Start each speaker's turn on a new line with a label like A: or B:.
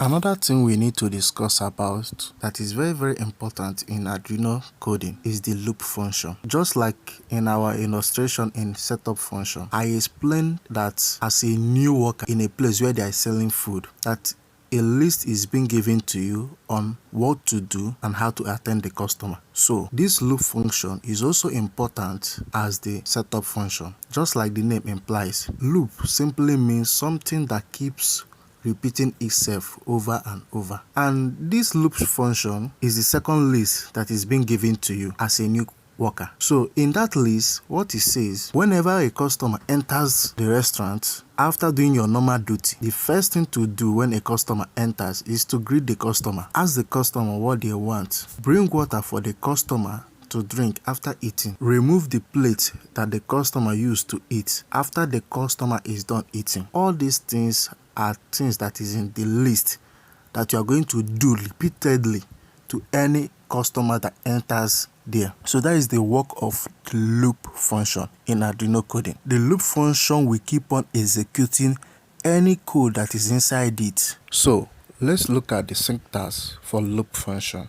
A: Another thing we need to discuss about that is very important in Arduino coding is the loop function. Just like in our illustration in setup function, I explained that as a new worker in a place where they are selling food, that a list is being given to you on what to do and how to attend the customer. So this loop function is also important as the setup function. Just like the name implies, loop simply means something that keeps repeating itself over and over. And this loop function is the second list that is being given to you as a new worker. So in that list, what it says, whenever a customer enters the restaurant, after doing your normal duty, the first thing to do when a customer enters is to greet the customer, ask the customer what they want, bring water for the customer to drink after eating, remove the plate that the customer used to eat after the customer is done eating. All these things are things that is in the list that you are going to do repeatedly to any customer that enters there. So that is the work of the loop function in Arduino coding. The loop function will keep on executing any code that is inside it. So let's look at the syntax for loop function.